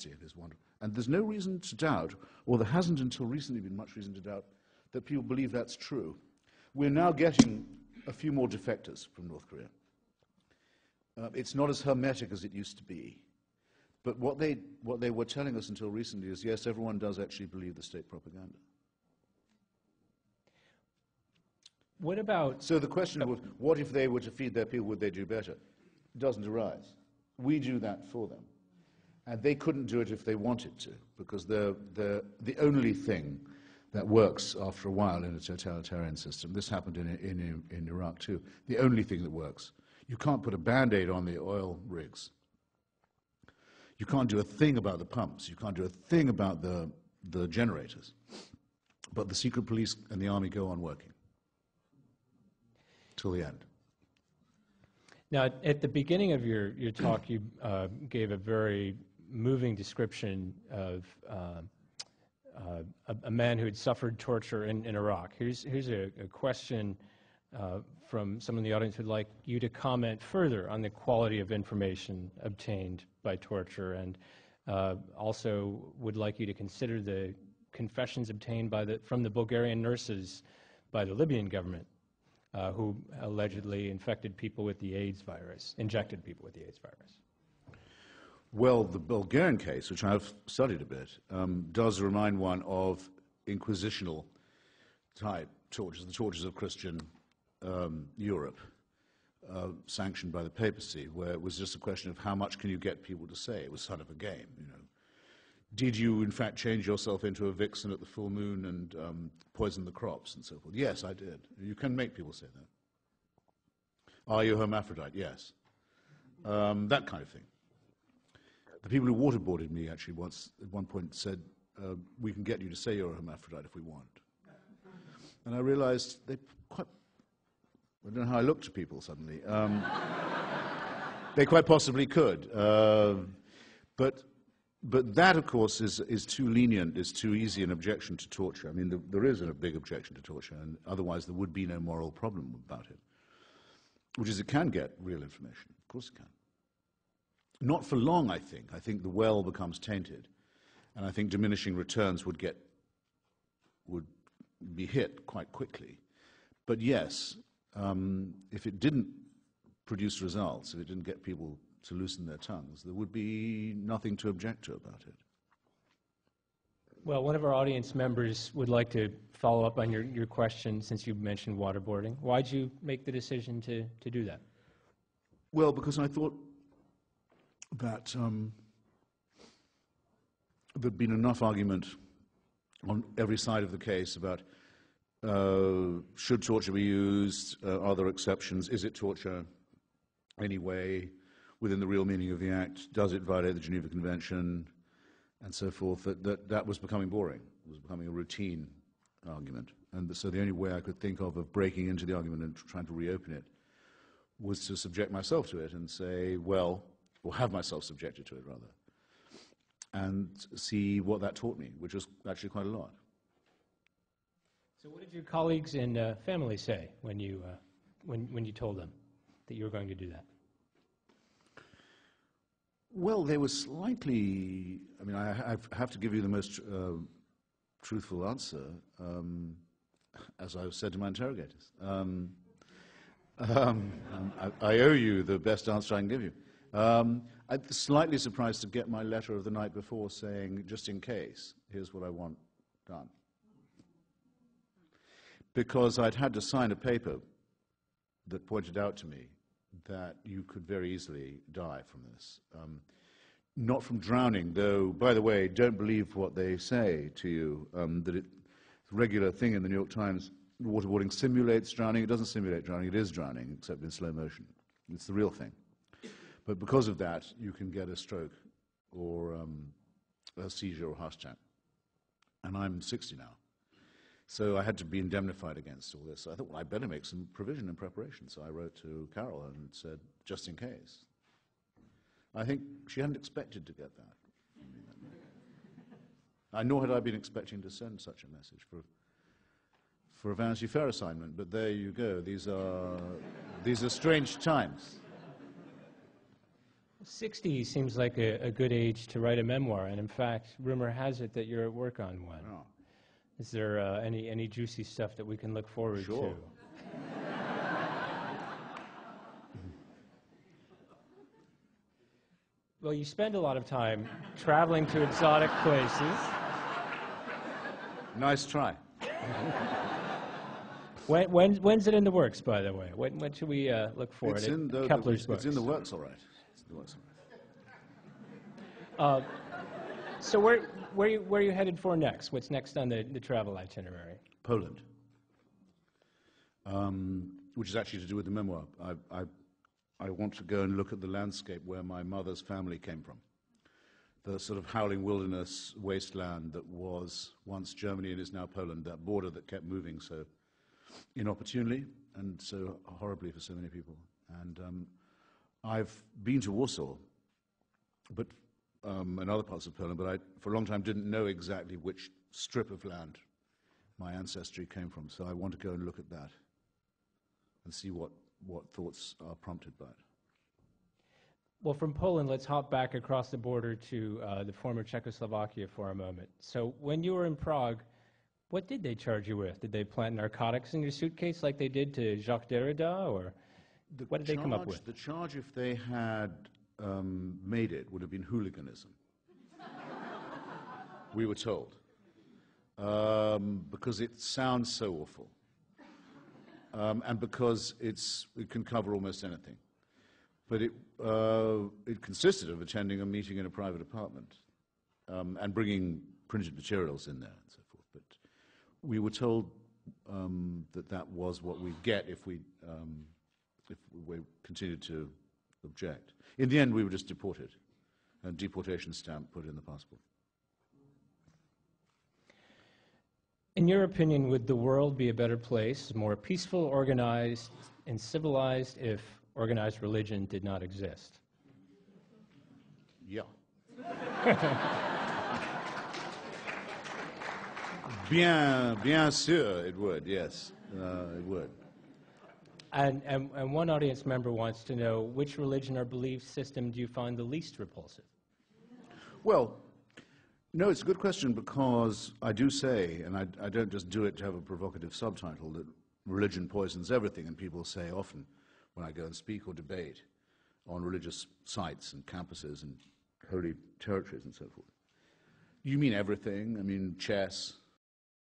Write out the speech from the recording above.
It is wonderful. And there's no reason to doubt, or there hasn't until recently been much reason to doubt, that people believe that's true. We're now getting a few more defectors from North Korea. It's not as hermetic as it used to be. But what they were telling us until recently is, yes, everyone does actually believe the state propaganda. What about... So the question was, what if they were to feed their people, would they do better? It doesn't arise. We do that for them. And they couldn't do it if they wanted to, because the only thing that works after a while in a totalitarian system, this happened in Iraq too, the only thing that works, you can't put a Band-Aid on the oil rigs. You can't do a thing about the pumps. You can't do a thing about the generators. But the secret police and the army go on working till the end. Now, at the beginning of your talk, you gave a very moving description of a man who had suffered torture in Iraq. Here's a question from someone in the audience who'd like you to comment further on the quality of information obtained by torture, and also would like you to consider the confessions obtained from the Bulgarian nurses by the Libyan government, who allegedly infected people with the AIDS virus, injected people with the AIDS virus. Well, the Bulgarian case, which I've studied a bit, does remind one of inquisitional type tortures, the tortures of Christian Europe, sanctioned by the papacy, where it was just a question of how much can you get people to say. It was sort of a game, you know. Did you, in fact, change yourself into a vixen at the full moon and poison the crops and so forth? Yes, I did. You can make people say that. Are you a hermaphrodite? Yes. That kind of thing. The people who waterboarded me actually once, at one point, said, we can get you to say you're a hermaphrodite if we want. And I realized I don't know how I look to people suddenly. They quite possibly could. But that, of course, is too lenient, is too easy an objection to torture. I mean, there is a big objection to torture, and otherwise there would be no moral problem about it, which is it can get real information. Of course it can. Not for long, I think. I think the well becomes tainted, and I think diminishing returns would be hit quite quickly. But yes, if it didn't produce results, if it didn't get people to loosen their tongues, there would be nothing to object to about it. Well, one of our audience members would like to follow up on your question, since you mentioned waterboarding. Why did you make the decision to do that? Well, because I thought that there'd been enough argument on every side of the case about should torture be used, are there exceptions, is it torture anyway, within the real meaning of the act, does it violate the Geneva Convention, and so forth, that was becoming boring. It was becoming a routine argument. And so the only way I could think of breaking into the argument and trying to reopen it was to subject myself to it and say, well, or have myself subjected to it, rather, and see what that taught me, which was actually quite a lot. So what did your colleagues and family say when you told them that you were going to do that? Well, they were slightly, I mean, I have to give you the most truthful answer, as I've said to my interrogators. I owe you the best answer I can give you. I'm slightly surprised to get my letter of the night before saying, just in case, here's what I want done. Because I'd had to sign a paper that pointed out to me that you could very easily die from this. Not from drowning, though, by the way, don't believe what they say to you, that it's a regular thing in the New York Times, waterboarding simulates drowning. It doesn't simulate drowning, it is drowning, except in slow motion. It's the real thing. But because of that, you can get a stroke or a seizure or heart attack. And I'm 60 now. So I had to be indemnified against all this. So I thought, well, I better make some provision and preparation. So I wrote to Carol and said, just in case. I think she hadn't expected to get that. Nor had I been expecting to send such a message for a Vanity Fair assignment. But there you go. These are strange times. 60 seems like a good age to write a memoir, and in fact, rumor has it that you're at work on one. Oh. Is there any juicy stuff that we can look forward Sure. to? Well, you spend a lot of time traveling to exotic places. Nice try. When's it in the works, by the way? When should we look for It's it? in the Kepler's it's books. in the works, all right. It's in the works, all right. So where are you headed for next? What's next on the travel itinerary? Poland, which is actually to do with the memoir. I want to go and look at the landscape where my mother's family came from. The sort of howling wilderness wasteland that was once Germany and is now Poland, that border that kept moving so inopportunely and so horribly for so many people. And I've been to Warsaw, but and other parts of Poland, but I, for a long time, didn't know exactly which strip of land my ancestry came from. So I want to go and look at that and see what thoughts are prompted by it. Well, from Poland, let's hop back across the border to the former Czechoslovakia for a moment. So when you were in Prague, what did they charge you with? Did they plant narcotics in your suitcase like they did to Jacques Derrida, or what did they come up with? The charge, if they had made it, would have been hooliganism. We were told. Because it sounds so awful. And because it can cover almost anything. But it consisted of attending a meeting in a private apartment and bringing printed materials in there and so forth. But we were told that was what we'd get if we continued to object. In the end, we were just deported, a deportation stamp put in the passport. In your opinion, would the world be a better place, more peaceful, organized, and civilized if organized religion did not exist? Yeah. Bien sûr, it would, yes. It would. And one audience member wants to know, which religion or belief system do you find the least repulsive? Well, no, it's a good question, because I do say, and I don't just do it to have a provocative subtitle, that religion poisons everything, and people say often when I go and speak or debate on religious sites and campuses and holy territories and so forth. You mean everything? I mean chess,